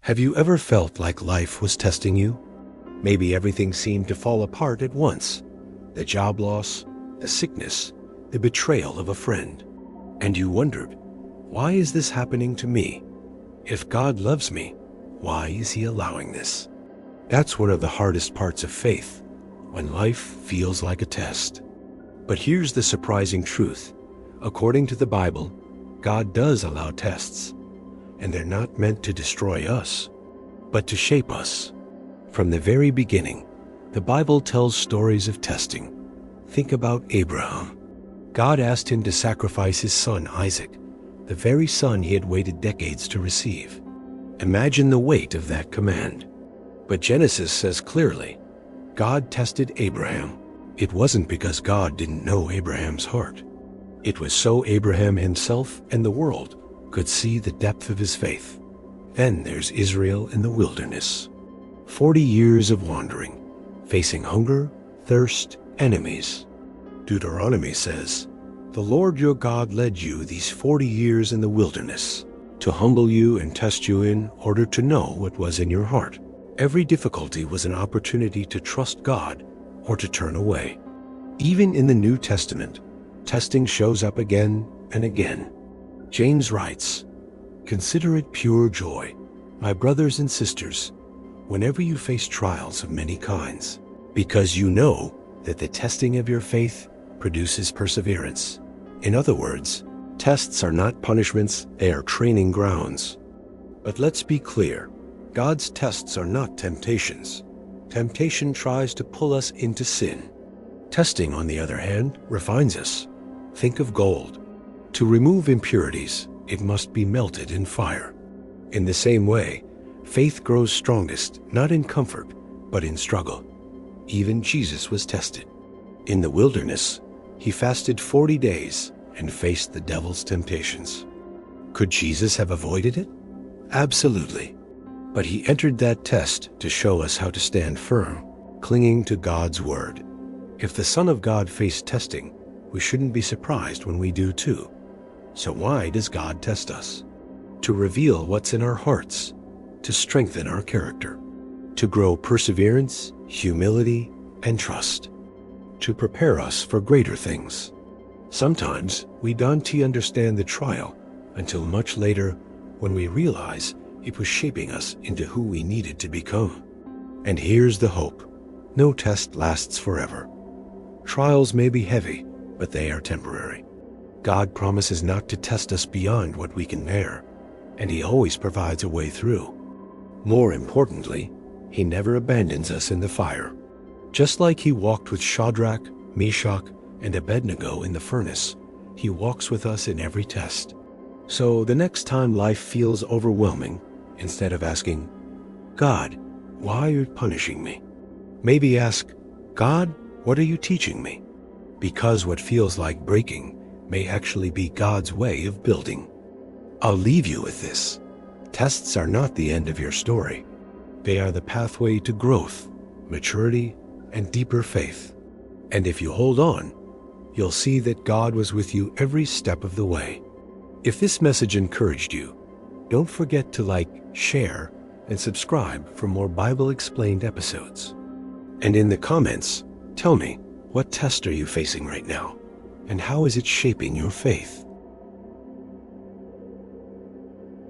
Have you ever felt like life was testing you? Maybe everything seemed to fall apart at once. The job loss, the sickness, the betrayal of a friend. And you wondered, why is this happening to me? If God loves me, why is He allowing this? That's one of the hardest parts of faith, when life feels like a test. But here's the surprising truth. According to the Bible, God does allow tests, and they're not meant to destroy us, but to shape us. From the very beginning, the Bible tells stories of testing. Think about Abraham. God asked him to sacrifice his son Isaac, the very son he had waited decades to receive. Imagine the weight of that command. But Genesis says clearly, God tested Abraham. It wasn't because God didn't know Abraham's heart. It was so Abraham himself and the world could see the depth of his faith. Then there's Israel in the wilderness. 40 years of wandering, facing hunger, thirst, enemies. Deuteronomy says, "The Lord your God led you these 40 years in the wilderness, to humble you and test you in order to know what was in your heart." Every difficulty was an opportunity to trust God or to turn away. Even in the New Testament, testing shows up again and again. James writes, "Consider it pure joy, my brothers and sisters, whenever you face trials of many kinds, because you know that the testing of your faith produces perseverance." In other words, tests are not punishments, they are training grounds. But let's be clear, God's tests are not temptations. Temptation tries to pull us into sin. Testing, on the other hand, refines us. Think of gold. To remove impurities, it must be melted in fire. In the same way, faith grows strongest not in comfort, but in struggle. Even Jesus was tested. In the wilderness, He fasted 40 days and faced the devil's temptations. Could Jesus have avoided it? Absolutely. But He entered that test to show us how to stand firm, clinging to God's word. If the Son of God faced testing, we shouldn't be surprised when we do too. So why does God test us? To reveal what's in our hearts, to strengthen our character, to grow perseverance, humility, and trust, to prepare us for greater things. Sometimes we don't understand the trial until much later, when we realize it was shaping us into who we needed to become. And here's the hope. No test lasts forever. Trials may be heavy, but they are temporary. God promises not to test us beyond what we can bear, and He always provides a way through. More importantly, He never abandons us in the fire. Just like He walked with Shadrach, Meshach, and Abednego in the furnace, He walks with us in every test. So the next time life feels overwhelming, instead of asking, "God, why are you punishing me?" maybe ask, "God, what are you teaching me?" Because what feels like breaking may actually be God's way of building. I'll leave you with this. Tests are not the end of your story. They are the pathway to growth, maturity, and deeper faith. And if you hold on, you'll see that God was with you every step of the way. If this message encouraged you, don't forget to like, share, and subscribe for more Bible Explained episodes. And in the comments, tell me, what test are you facing right now? And how is it shaping your faith?